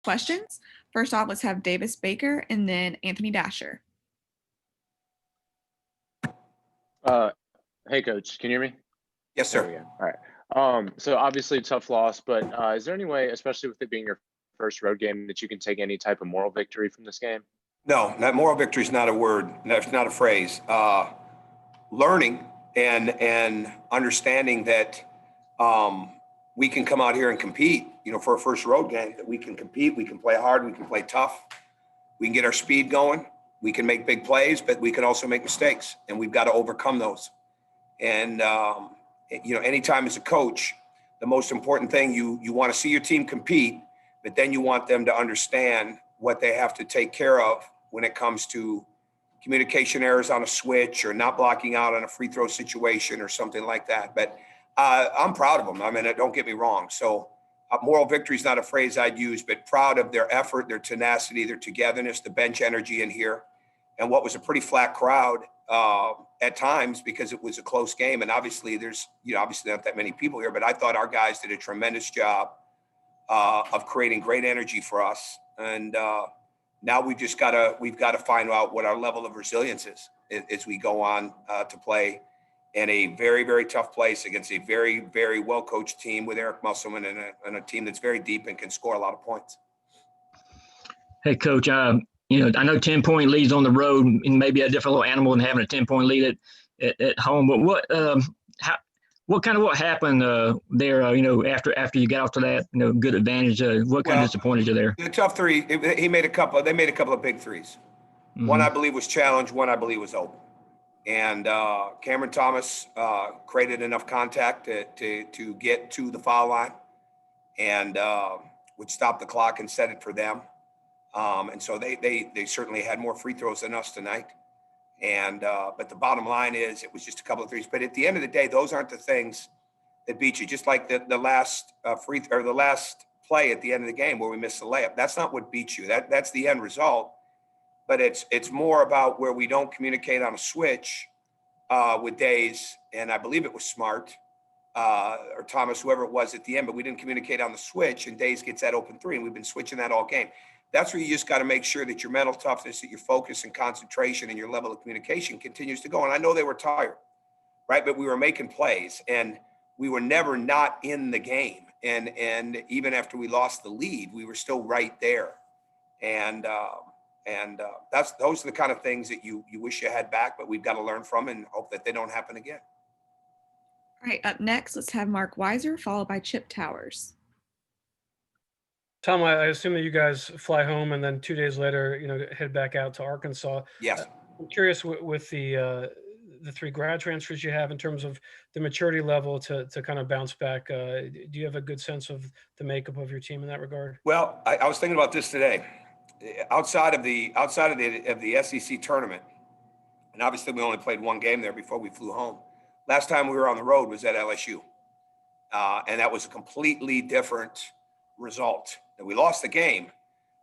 questions. First off, let's have Davis Baker and then Anthony Dasher. Hey, Coach, can you hear me? Yes, There sir. we go. All right. So obviously a tough loss, but is there any way, especially with it being your first road game, that you can take any type of moral victory from this game? No, that moral victory is not a word. That's not a phrase. Learning and understanding that we can come out here and compete, for a first road game, that we can compete, we can play hard, we can play tough, we can get our speed going, we can make big plays, but we can also make mistakes, and we've got to overcome those. And, anytime as a coach, the most important thing, you want to see your team compete, but then you want them to understand what they have to take care of when it comes to communication errors on a switch or not blocking out on a free throw situation or something like that. But I'm proud of them. I mean, don't get me wrong. So moral victory is not a phrase I'd use, but proud of their effort, their tenacity, their togetherness, the bench energy in here, and what was a pretty flat crowd at times because it was a close game. And obviously there's, obviously not that many people here, but I thought our guys did a tremendous job of creating great energy for us. And now we've got to find out what our level of resilience is as we go on to play in a very, very tough place against a very, very well-coached team with Eric Musselman and a team that's very deep and can score a lot of points. Hey, Coach, I know 10-point leads on the road and maybe a different little animal than having a 10-point lead at home. But what happened there? After you got off to that good advantage, what kind of disappointed you there? The tough three. They made a couple of big threes. Mm-hmm. One I believe was challenged. One I believe was open. And Cameron Thomas created enough contact to get to the foul line, and would stop the clock and set it for them. And so they certainly had more free throws than us tonight. And but the bottom line is it was just a couple of threes. But at the end of the day, those aren't the things that beat you. Just like the last the last play at the end of the game where we missed the layup. That's not what beats you. That's the end result. But it's more about where we don't communicate on a switch with Days, and I believe it was Smart or Thomas, whoever it was at the end. But we didn't communicate on the switch, and Days gets that open three, and we've been switching that all game. That's where you just got to make sure that your mental toughness, that your focus and concentration and your level of communication continues to go. And I know they were tired, right? But we were making plays, and we were never not in the game. And even after we lost the lead, we were still right there. And those are the kind of things that you wish you had back, but we've got to learn from and hope that they don't happen again. All right, up next, let's have Mark Weiser, followed by Chip Towers. Tom, I assume that you guys fly home and then 2 days later, head back out to Arkansas. Yes. I'm curious with the three grad transfers you have in terms of the maturity level to kind of bounce back. Do you have a good sense of the makeup of your team in that regard? Well, I was thinking about this today. Outside of the SEC tournament, and obviously we only played one game there before we flew home. Last time we were on the road was at LSU, and that was a completely different result. And we lost the game,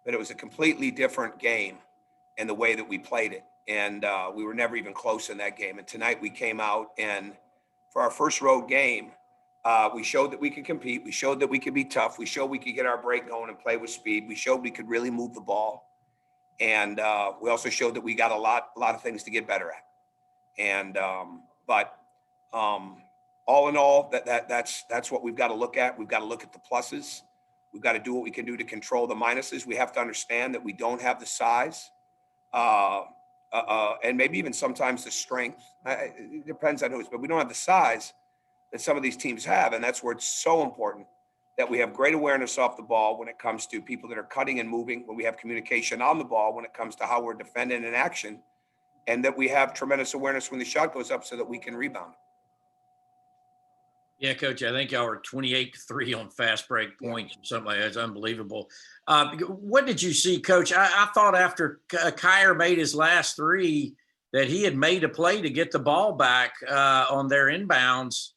but it was a completely different game in the way that we played it. And we were never even close in that game. And tonight we came out, and for our first road game, we showed that we could compete. We showed that we could be tough. We showed we could get our break going and play with speed. We showed we could really move the ball. And we also showed that we got a lot of things to get better at. And but all in all, that's what we've got to look at. We've got to look at the pluses. We've got to do what we can do to control the minuses. We have to understand that we don't have the size and maybe even sometimes the strength. It depends on who's, but we don't have the size that some of these teams have. And that's where it's so important that we have great awareness off the ball when it comes to people that are cutting and moving, when we have communication on the ball, when it comes to how we're defending in action, and that we have tremendous awareness when the shot goes up so that we can rebound. Yeah, Coach, I think y'all were 28-3 on fast break points or something like that. It's unbelievable. What did you see, Coach? I thought after Kyer made his last three that he had made a play to get the ball back on their inbounds,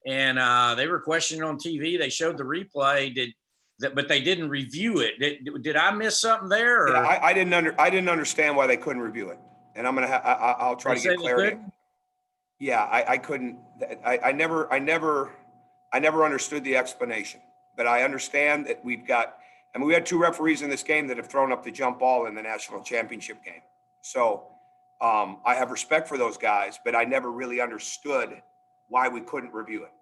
and they were questioning on TV. They showed the replay, but they didn't review it. Did I miss something there? Or? Yeah, I didn't understand why they couldn't review it, and I'll try to get clarity. Yeah, I couldn't. I never understood the explanation, but I understand that we've got. I mean, we had 2 referees in this game that have thrown up the jump ball in the national championship game. So I have respect for those guys, but I never really understood why we couldn't review it.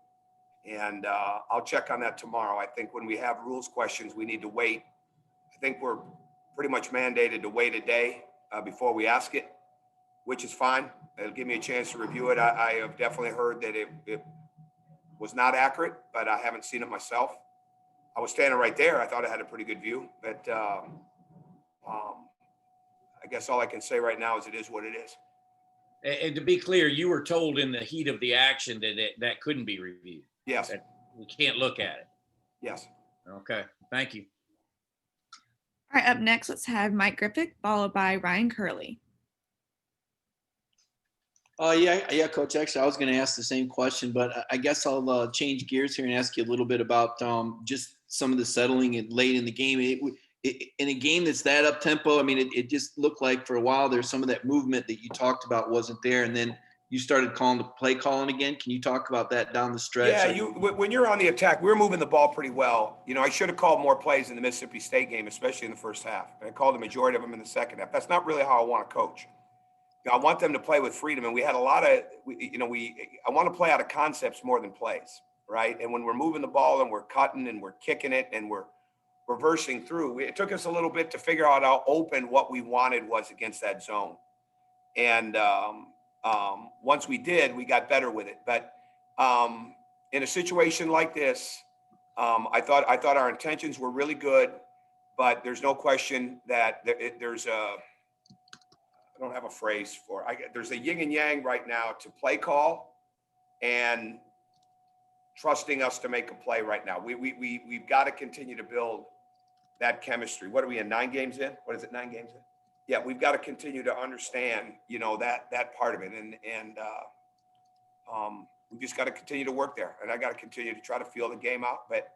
And I'll check on that tomorrow. I think when we have rules questions, we need to wait. I think we're pretty much mandated to wait a day before we ask it, which is fine. It'll give me a chance to review it. I have definitely heard that it was not accurate, but I haven't seen it myself. I was standing right there. I thought I had a pretty good view, but I guess all I can say right now is it is what it is. And to be clear, you were told in the heat of the action that that couldn't be reviewed. Yes. That we can't look at it. Yes. Okay. Thank you. All right, up next, let's have Mike Griffith, followed by Ryan Curley. Yeah, Coach. Actually, I was going to ask the same question, but I guess I'll change gears here and ask you a little bit about just some of the settling and late in the game. In a game that's that up tempo, I mean, it just looked like for a while there's some of that movement that you talked about wasn't there, and then you started calling the play calling again. Can you talk about that down the stretch? Yeah, when you're on the attack, we're moving the ball pretty well. You know, I should have called more plays in the Mississippi State game, especially in the first half. I called the majority of them in the second half. That's not really how I want to coach. You know, I want them to play with freedom, and we had a lot of, I want to play out of concepts more than plays, right? And when we're moving the ball and we're cutting and we're kicking it and we're reversing through, it took us a little bit to figure out how open what we wanted was against that zone. And once we did, we got better with it. But in a situation like this, I thought our intentions were really good, but there's no question that there's a, I don't have a phrase for it. There's a yin and yang right now to play call and trusting us to make a play right now. We've got to continue to build that chemistry. What are we in, 9 games in? What is it, 9 games in? Yeah, we've got to continue to understand, that part of it. And we just got to continue to work there. And I got to continue to try to feel the game out. But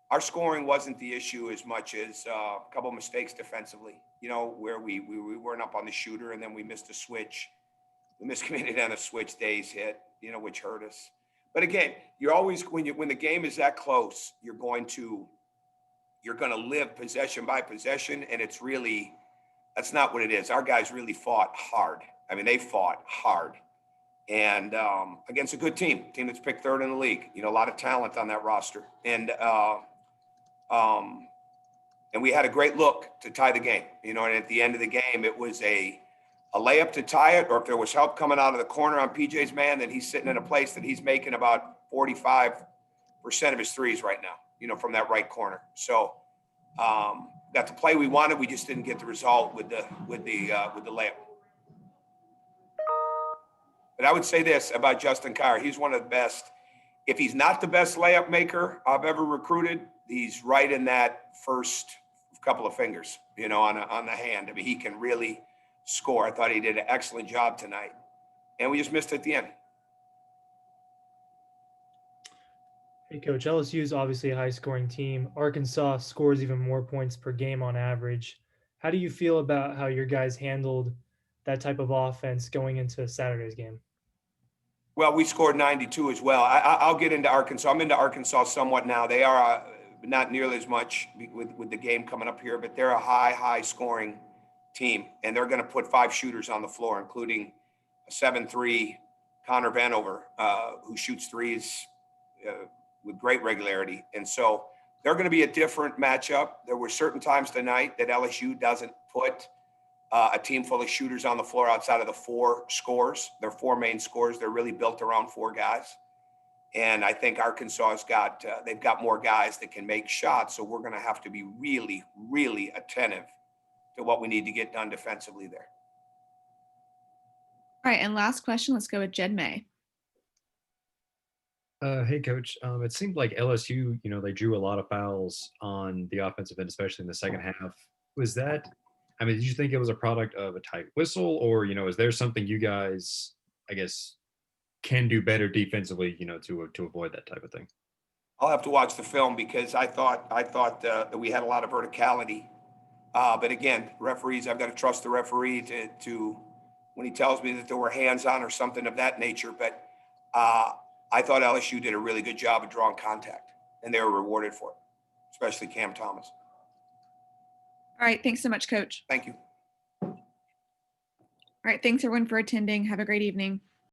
our scoring wasn't the issue as much as a couple of mistakes defensively, where we weren't up on the shooter and then we missed a switch. We miscommitted on a switch days hit, which hurt us. But again, you're always, when the game is that close, you're going to live possession by possession. And that's not what it is. Our guys really fought hard. I mean, they fought hard. And against a good team that's picked 3rd in the league, a lot of talent on that roster. And we had a great look to tie the game, and at the end of the game, it was a layup to tie it, or if there was help coming out of the corner on PJ's man, then he's sitting in a place that he's making about 45% of his threes right now, from that right corner. So got the play we wanted. We just didn't get the result with the layup. But I would say this about Justin Kier. He's one of the best. If he's not the best layup maker I've ever recruited, he's right in that first couple of fingers, on the hand. I mean, he can really score. I thought he did an excellent job tonight. And we just missed at the end. Hey, Coach, LSU is obviously a high-scoring team. Arkansas scores even more points per game on average. How do you feel about how your guys handled that type of offense going into Saturday's game? Well, we scored 92 as well. I'll get into Arkansas. I'm into Arkansas somewhat now. They are not nearly as much with the game coming up here, but they're a high scoring team, and they're going to put 5 shooters on the floor, including a 7-3 Connor Vanover, who shoots threes with great regularity. And so they're going to be a different matchup. There were certain times tonight that LSU doesn't put a team full of shooters on the floor outside of the 4 scores. Their 4 main scores. They're really built around 4 guys. And I think Arkansas has they've got more guys that can make shots. So we're going to have to be really, really attentive to what we need to get done defensively there. All right, and last question, let's go with Jed May. Hey, Coach. It seemed like LSU, they drew a lot of fouls on the offensive end, especially in the second half. Did you think it was a product of a tight whistle, or, is there something you guys, I guess, can do better defensively, to avoid that type of thing? I'll have to watch the film because I thought that we had a lot of verticality. But again, referees, I've got to trust the referee to when he tells me that there were hands on or something of that nature. But I thought LSU did a really good job of drawing contact, and they were rewarded for it. especially Cam Thomas. All right. Thanks so much, Coach. Thank you. All right. Thanks everyone for attending. Have a great evening.